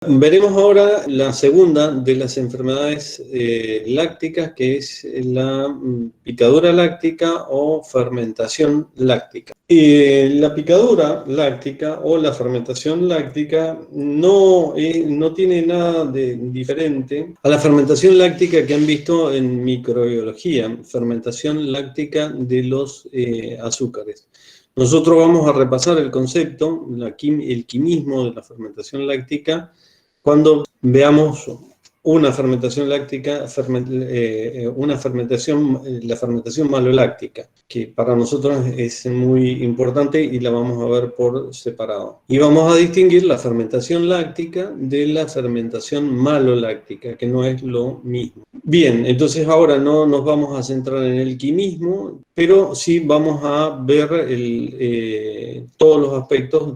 Veremos ahora la segunda de las enfermedades lácticas, que es la picadura láctica o fermentación láctica. La picadura láctica o la fermentación láctica no tiene nada de diferente a la fermentación láctica que han visto en microbiología, fermentación láctica de los azúcares. Nosotros vamos a repasar el concepto, el quimismo de la fermentación láctica, cuando veamos una fermentación láctica, la fermentación maloláctica, que para nosotros es muy importante y la vamos a ver por separado. Y vamos a distinguir la fermentación láctica de la fermentación maloláctica, que no es lo mismo. Bien, entonces ahora no nos vamos a centrar en el quimismo, pero sí vamos a ver todos los aspectos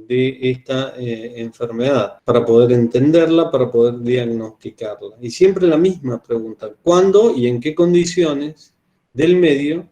de esta enfermedad, para poder entenderla, para poder diagnosticarla. Y siempre la misma pregunta: ¿cuándo y en qué condiciones del medio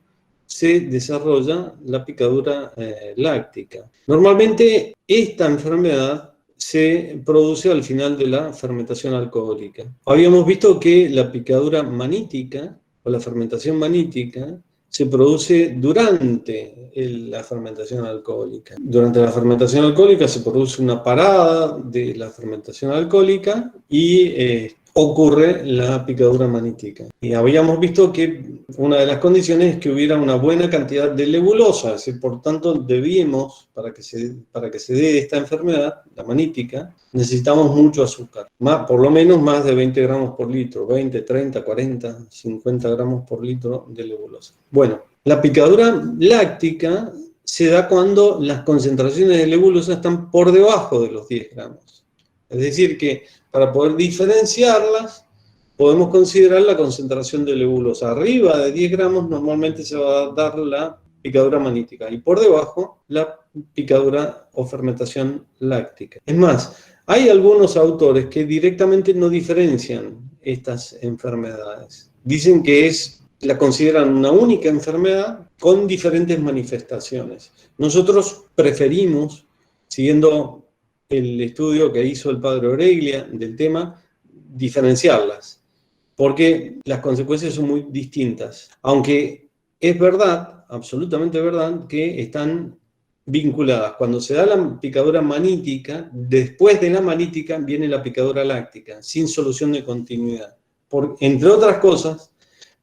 se desarrolla la picadura láctica? Normalmente esta enfermedad se produce al final de la fermentación alcohólica. Habíamos visto que la picadura manítica o la fermentación manítica se produce durante la fermentación alcohólica. Durante la fermentación alcohólica se produce una parada de la fermentación alcohólica y ocurre la picadura manítica. Y habíamos visto que una de las condiciones es que hubiera una buena cantidad de lebulosa, es decir, por tanto debíamos, para que se dé esta enfermedad, la manítica, necesitamos mucho azúcar, por lo menos más de 20 gramos por litro, 20, 30, 40, 50 gramos por litro de lebulosa. Bueno, la picadura láctica se da cuando las concentraciones de lebulosa están por debajo de los 10 gramos. Es decir, que para poder diferenciarlas, podemos considerar la concentración de lebulosa. Arriba de 10 gramos normalmente se va a dar la picadura manítica y por debajo la picadura o fermentación láctica. Es más, hay algunos autores que directamente no diferencian estas enfermedades. Dicen que la consideran una única enfermedad con diferentes manifestaciones. Nosotros preferimos, siguiendo el estudio que hizo el padre Oreglia del tema, diferenciarlas, porque las consecuencias son muy distintas. Aunque es verdad, absolutamente verdad, que están vinculadas. Cuando se da la picadura manítica, después de la manítica viene la picadura láctica, sin solución de continuidad. Entre otras cosas,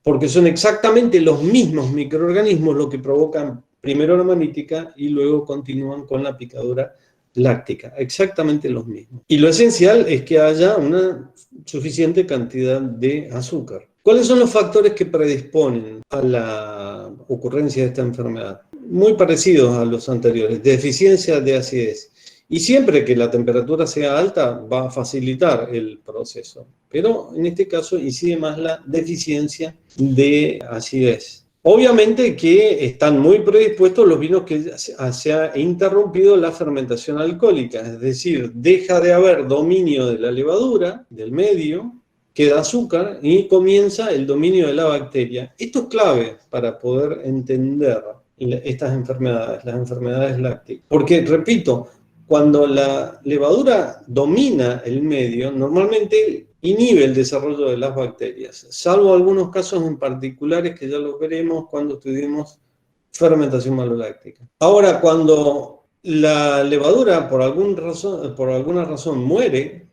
porque son exactamente los mismos microorganismos los que provocan primero la manítica y luego continúan con la picadura láctica, exactamente los mismos. Y lo esencial es que haya una suficiente cantidad de azúcar. ¿Cuáles son los factores que predisponen a la ocurrencia de esta enfermedad? Muy parecidos a los anteriores: deficiencia de acidez. Y siempre que la temperatura sea alta va a facilitar el proceso, pero en este caso incide más la deficiencia de acidez. Obviamente que están muy predispuestos los vinos que se ha interrumpido la fermentación alcohólica, es decir, deja de haber dominio de la levadura, del medio, queda azúcar y comienza el dominio de la bacteria. Esto es clave para poder entender estas enfermedades, las enfermedades lácticas. Porque, repito, cuando la levadura domina el medio, normalmente inhibe el desarrollo de las bacterias, salvo algunos casos en particulares que ya los veremos cuando estudiemos fermentación maloláctica. Ahora, cuando la levadura por alguna razón muere,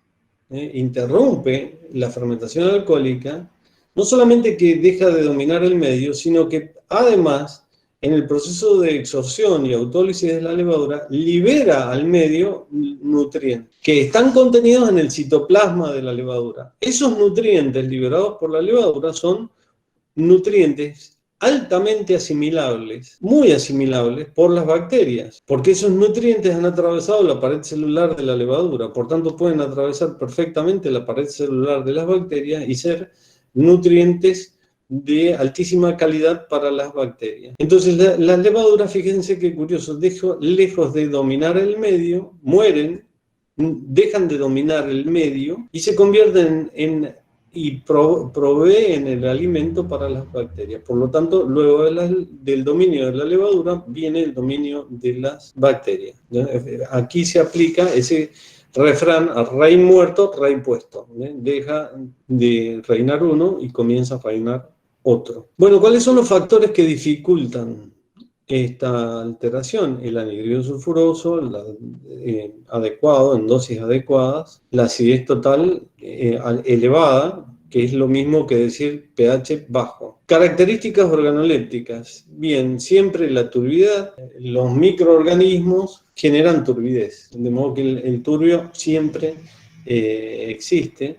interrumpe la fermentación alcohólica, no solamente que deja de dominar el medio, sino que además, en el proceso de exorción y autólisis de la levadura, libera al medio nutrientes que están contenidos en el citoplasma de la levadura. Esos nutrientes liberados por la levadura son nutrientes altamente asimilables, muy asimilables por las bacterias, porque esos nutrientes han atravesado la pared celular de la levadura, por tanto pueden atravesar perfectamente la pared celular de las bacterias y ser nutrientes de altísima calidad para las bacterias. Entonces las levaduras, fíjense qué curioso, lejos de dominar el medio, mueren, dejan de dominar el medio y se convierten y proveen el alimento para las bacterias. Por lo tanto, luego del dominio de la levadura viene el dominio de las bacterias. Aquí se aplica ese refrán, rey muerto, rey puesto. Deja de reinar uno y comienza a reinar otro. Bueno, ¿cuáles son los factores que dificultan esta alteración? El anhidrido sulfuroso, adecuado, en dosis adecuadas, la acidez total elevada, que es lo mismo que decir pH bajo. Características organolépticas. Bien, siempre la turbidez, los microorganismos generan turbidez, de modo que el turbio siempre existe.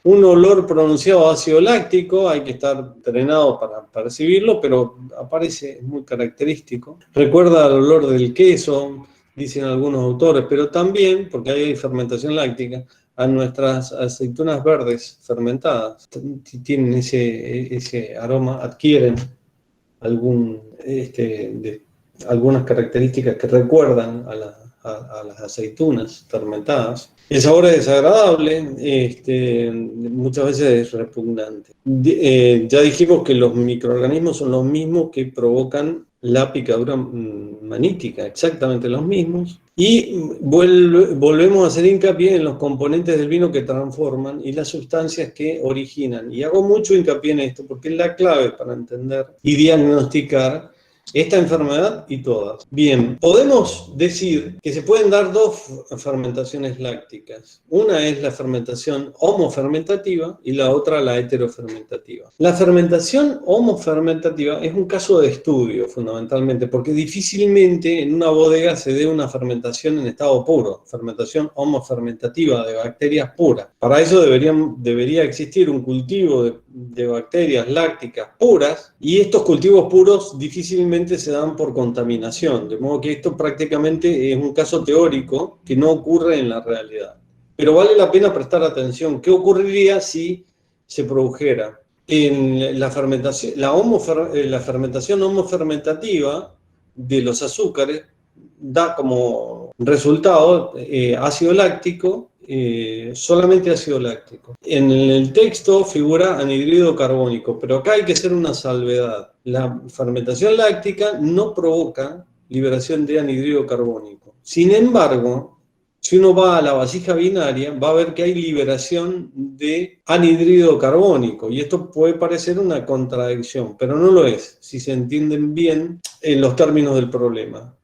Un olor pronunciado ácido láctico, hay que estar entrenado para percibirlo, pero aparece, es muy característico. Recuerda al olor del queso, dicen algunos autores, pero también, porque hay fermentación láctica, a nuestras aceitunas verdes fermentadas. Tienen ese aroma, adquieren algunas características que recuerdan a las aceitunas fermentadas. El sabor es desagradable, muchas veces es repugnante. Ya dijimos que los microorganismos son los mismos que provocan la picadura manítica, exactamente los mismos. Y volvemos a hacer hincapié en los componentes del vino que transforman y las sustancias que originan. Y hago mucho hincapié en esto porque es la clave para entender y diagnosticar esta enfermedad y todas. Bien, podemos decir que se pueden dar dos fermentaciones lácticas. Una es la fermentación homofermentativa y la otra la heterofermentativa. La fermentación homofermentativa es un caso de estudio fundamentalmente, porque difícilmente en una bodega se dé una fermentación en estado puro, fermentación homofermentativa de bacterias puras. Para eso debería existir un cultivo de bacterias lácticas puras, y estos cultivos puros difícilmente se dan por contaminación, de modo que esto prácticamente es un caso teórico que no ocurre en la realidad. Pero vale la pena prestar atención. ¿Qué ocurriría si se produjera? En la fermentación, la fermentación homofermentativa de los azúcares da como resultado ácido láctico, solamente ácido láctico. En el texto figura anhidrido carbónico, pero acá hay que hacer una salvedad. La fermentación láctica no provoca liberación de anhidrido carbónico. Sin embargo, si uno va a la vasija binaria, va a ver que hay liberación de anhidrido carbónico, y esto puede parecer una contradicción, pero no lo es, si se entienden bien en los términos del problema.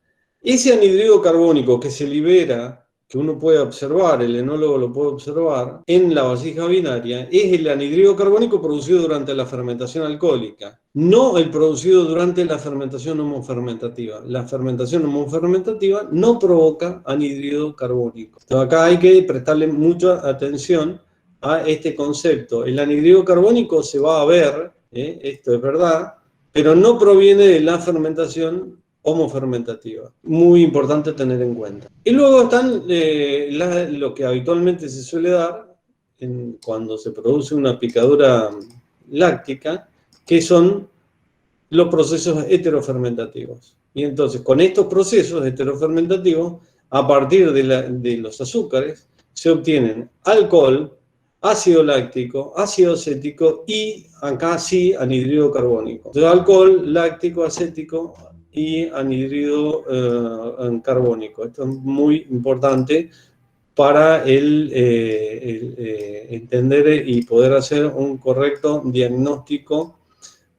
Ese anhidrido carbónico que se libera, que uno puede observar, el enólogo lo puede observar, en la vasija binaria, es el anhidrido carbónico producido durante la fermentación alcohólica, no el producido durante la fermentación homofermentativa. La fermentación homofermentativa no provoca anhidrido carbónico. Entonces acá hay que prestarle mucha atención a este concepto. El anhidrido carbónico se va a ver, esto es verdad, pero no proviene de la fermentación homofermentativa. Muy importante tener en cuenta. Y luego están lo que habitualmente se suele dar cuando se produce una picadura láctica, que son los procesos heterofermentativos. Y entonces, con estos procesos heterofermentativos, a partir de los azúcares, se obtienen alcohol, ácido láctico, ácido acético y, acá sí, anhidrido carbónico. Entonces, alcohol, láctico, acético y anhidrido carbónico. Esto es muy importante para entender y poder hacer un correcto diagnóstico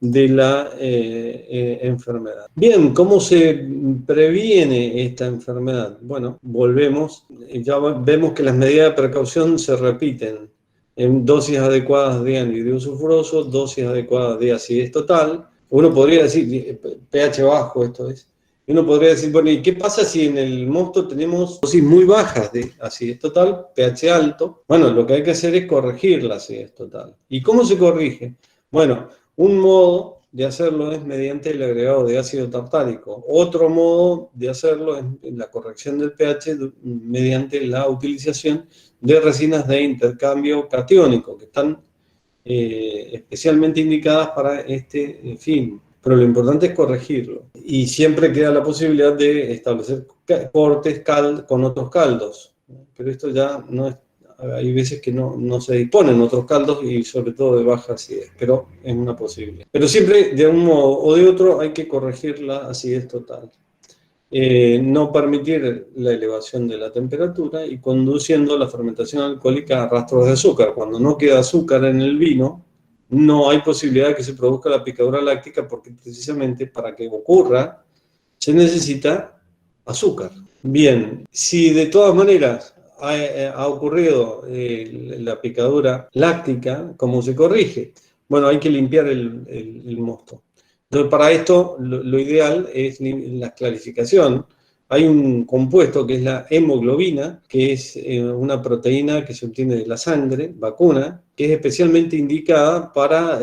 de la enfermedad. Bien, ¿cómo se previene esta enfermedad? Bueno, volvemos, ya vemos que las medidas de precaución se repiten en dosis adecuadas de anhidrido sulfuroso, dosis adecuadas de acidez total. Uno podría decir, pH bajo esto es, y uno podría decir, bueno, ¿y qué pasa si en el mosto tenemos dosis muy bajas de acidez total, pH alto? Bueno, lo que hay que hacer es corregir la acidez total. ¿Y cómo se corrige? Bueno, un modo de hacerlo es mediante el agregado de ácido tartárico. Otro modo de hacerlo es la corrección del pH mediante la utilización de resinas de intercambio catiónico, que están especialmente indicadas para este fin. Pero lo importante es corregirlo. Y siempre queda la posibilidad de establecer cortes con otros caldos. Pero esto ya no es. Hay veces que no se disponen otros caldos y sobre todo de baja acidez, pero es una posibilidad. Pero siempre de un modo o de otro hay que corregir la acidez total. no permitir la elevación de la temperatura y conduciendo la fermentación alcohólica a rastros de azúcar. Cuando no queda azúcar en el vino, no hay posibilidad de que se produzca la picadura láctica, porque precisamente para que ocurra se necesita azúcar. Bien, si de todas maneras ha ocurrido la picadura láctica, ¿cómo se corrige? Bueno, hay que limpiar el mosto. Entonces, para esto, lo ideal es la clarificación. Hay un compuesto que es la hemoglobina, que es una proteína que se obtiene de la sangre vacuna, que es especialmente indicada para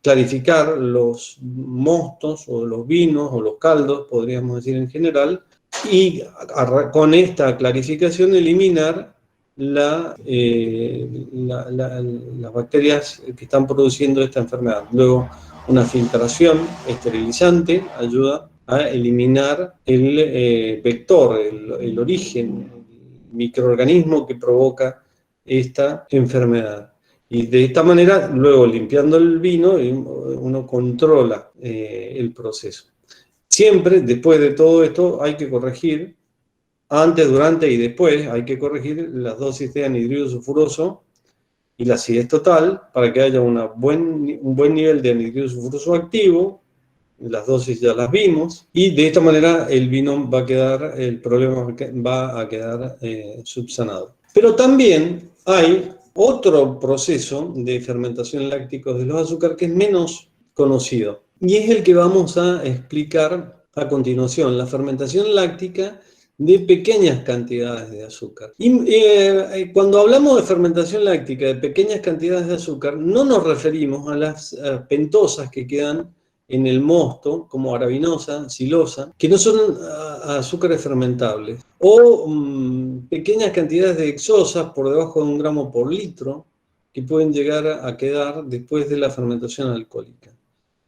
clarificar los mostos o los vinos o los caldos, podríamos decir en general, y con esta clarificación eliminar las bacterias que están produciendo esta enfermedad. Luego, una filtración esterilizante ayuda a eliminar el vector, el origen, el microorganismo que provoca esta enfermedad. Y de esta manera, luego limpiando el vino, uno controla el proceso. Siempre, después de todo esto, hay que corregir, antes, durante y después, hay que corregir las dosis de anhidrido sulfuroso y la acidez total para que haya un buen nivel de anhidrido sulfuroso activo. Las dosis ya las vimos, y de esta manera el vino va a quedar, el problema va a quedar subsanado. Pero también hay otro proceso de fermentación láctica de los azúcares que es menos conocido, y es el que vamos a explicar a continuación, la fermentación láctica de pequeñas cantidades de azúcar. Y cuando hablamos de fermentación láctica de pequeñas cantidades de azúcar, no nos referimos a las pentosas que quedan en el mosto, como arabinosa, silosa, que no son azúcares fermentables, o pequeñas cantidades de hexosas por debajo de 1 gramo por litro, que pueden llegar a quedar después de la fermentación alcohólica.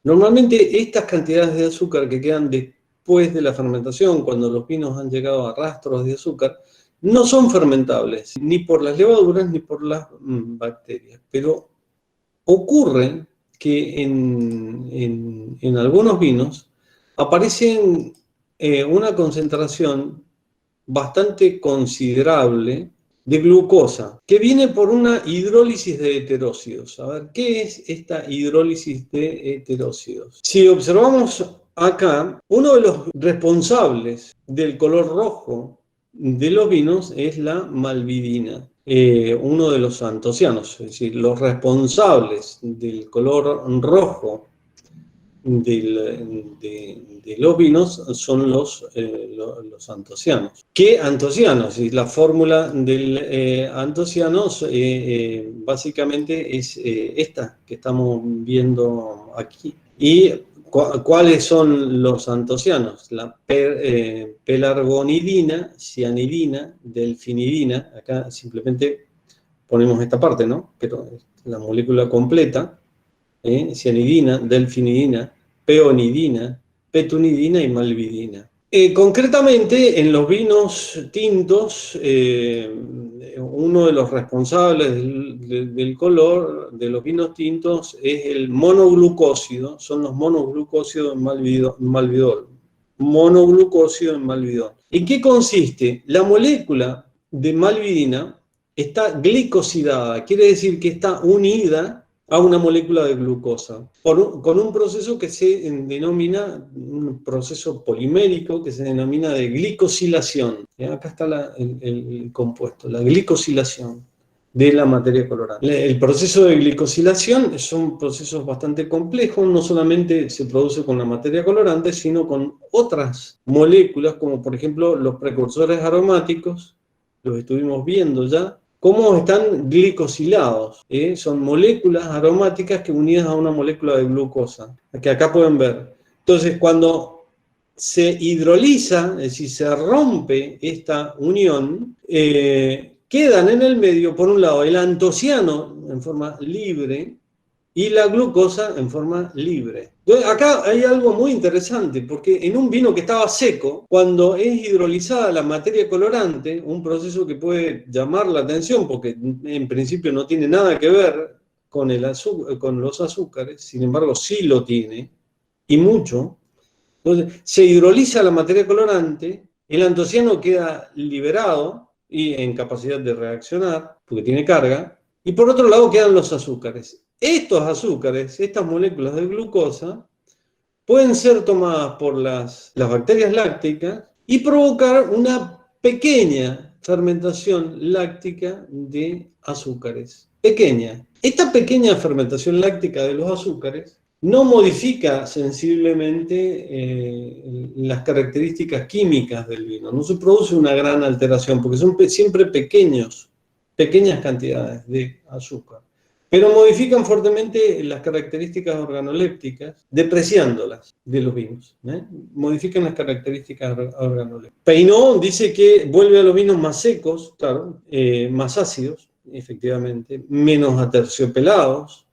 Normalmente estas cantidades de azúcar que quedan después de la fermentación, cuando los vinos han llegado a rastros de azúcar, no son fermentables, ni por las levaduras ni por las bacterias, pero ocurre que en algunos vinos aparece una concentración bastante considerable de glucosa, que viene por una hidrólisis de heterócidos. A ver, ¿qué es esta hidrólisis de heterócidos? Si observamos acá, uno de los responsables del color rojo de los vinos es la malvidina. Uno de los antocianos, es decir, los responsables del color rojo de los vinos son los antocianos. ¿Qué antocianos? Y la fórmula del antocianos básicamente es esta que estamos viendo aquí. ¿Y cuáles son los antocianos? La pelargonidina, cianidina, delfinidina. Acá simplemente ponemos esta parte, ¿no? Pero la molécula completa. Cianidina, delfinidina, peonidina, petunidina y malvidina. Concretamente, en los vinos tintos, uno de los responsables del color de los vinos tintos es el monoglucósido, son los monoglucósidos en malvidol. Monoglucósido en malvidol. ¿En qué consiste? La molécula de malvidina está glicosidada, quiere decir que está unida a una molécula de glucosa, con un proceso que se denomina, un proceso polimérico que se denomina de glicosilación. Acá está el compuesto, la glicosilación de la materia colorante. El proceso de glicosilación son procesos bastante complejos, no solamente se produce con la materia colorante, sino con otras moléculas, como por ejemplo los precursores aromáticos, los estuvimos viendo ya, cómo están glicosilados. Son moléculas aromáticas que unidas a una molécula de glucosa, que acá pueden ver. Entonces, cuando se hidroliza, es decir, se rompe esta unión, quedan en el medio, por un lado, el antociano en forma libre y la glucosa en forma libre. Entonces, acá hay algo muy interesante, porque en un vino que estaba seco, cuando es hidrolizada la materia colorante, un proceso que puede llamar la atención, porque en principio no tiene nada que ver con los azúcares, sin embargo sí lo tiene, y mucho, Entonces, se hidroliza la materia colorante, el antociano queda liberado y en capacidad de reaccionar, porque tiene carga, y por otro lado quedan los azúcares. Estos azúcares, estas moléculas de glucosa, pueden ser tomadas por las bacterias lácticas y provocar una pequeña fermentación láctica de azúcares. Pequeña. Esta pequeña fermentación láctica de los azúcares no modifica sensiblemente las características químicas del vino. No se produce una gran alteración porque son siempre pequeñas cantidades de azúcar. Pero modifican fuertemente las características organolépticas, depreciándolas de los vinos. Modifican las características organolépticas. Peinot dice que vuelve a los vinos más secos, claro, más ácidos, efectivamente, menos aterciopelados,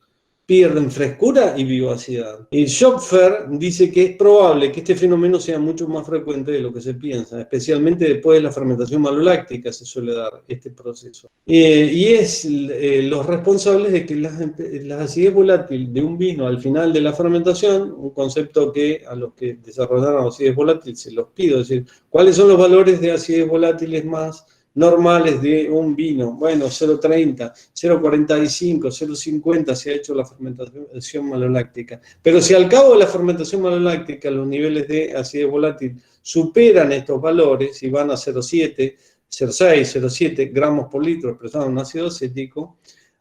pierden frescura y vivacidad. Y Schopfer dice que es probable que este fenómeno sea mucho más frecuente de lo que se piensa, especialmente después de la fermentación maloláctica se suele dar este proceso. Y es los responsables de que la acidez volátil de un vino al final de la fermentación, un concepto que a los que desarrollaron acidez volátil se los pido, es decir, ¿cuáles son los valores de acidez volátiles más normales de un vino? Bueno, 0,30, 0,45, 0,50 se ha hecho la fermentación maloláctica. Pero si al cabo de la fermentación maloláctica los niveles de acidez volátil superan estos valores y van a 0,7, 0,6, 0,7 gramos por litro expresado en ácido acético,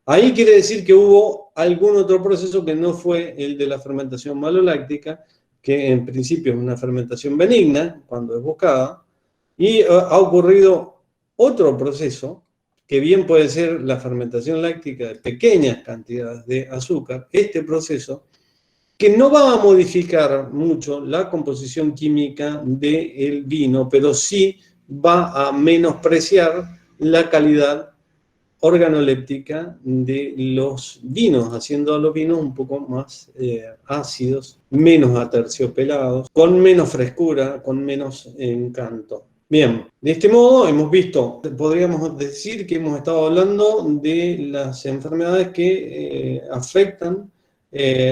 ahí quiere decir que hubo algún otro proceso que no fue el de la fermentación maloláctica, que en principio es una fermentación benigna, cuando es buscada, y ha ocurrido otro proceso, que bien puede ser la fermentación láctica de pequeñas cantidades de azúcar, este proceso, que no va a modificar mucho la composición química del vino, pero sí va a menospreciar la calidad organoléptica de los vinos, haciendo a los vinos un poco más ácidos, menos aterciopelados, con menos frescura, con menos encanto. Bien, de este modo hemos visto, podríamos decir que hemos estado hablando de las enfermedades que afectan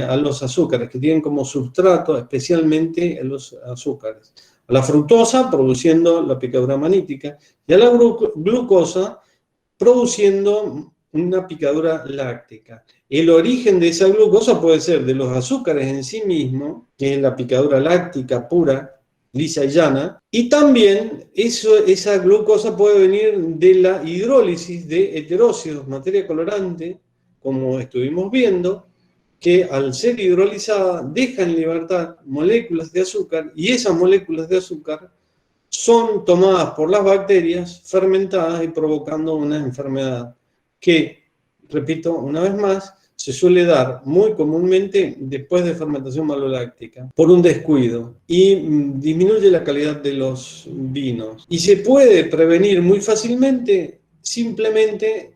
a los azúcares, que tienen como substrato especialmente a los azúcares. A la fructosa, produciendo la picadura manítica, y a la glucosa, produciendo una picadura láctica. El origen de esa glucosa puede ser de los azúcares en sí mismos, que es la picadura láctica pura, lisa y llana, y también esa glucosa puede venir de la hidrólisis de heterócidos, materia colorante, como estuvimos viendo, que al ser hidrolizada dejan en libertad moléculas de azúcar, y esas moléculas de azúcar son tomadas por las bacterias, fermentadas y provocando una enfermedad que, repito una vez más, se suele dar muy comúnmente después de fermentación maloláctica, por un descuido, y disminuye la calidad de los vinos. Y se puede prevenir muy fácilmente simplemente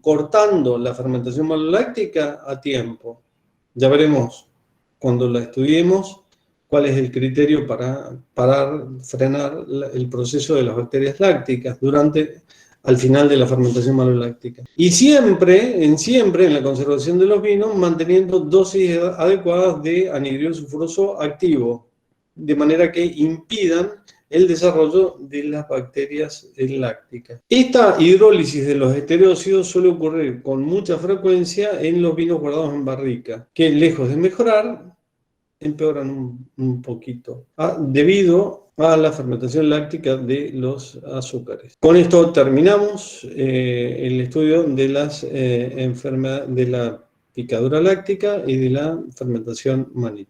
cortando la fermentación maloláctica a tiempo. Ya veremos cuando la estudiemos cuál es el criterio para frenar el proceso de las bacterias lácticas al final de la fermentación maloláctica. Y siempre en la conservación de los vinos, manteniendo dosis adecuadas de anhidrido sulfuroso activo, de manera que impidan el desarrollo de las bacterias lácticas. Esta hidrólisis de los heterócidos suele ocurrir con mucha frecuencia en los vinos guardados en barrica, que lejos de mejorar, empeoran un poquito, debido a la fermentación láctica de los azúcares. Con esto terminamos el estudio de las enfermedades de la picadura láctica y de la fermentación manítica.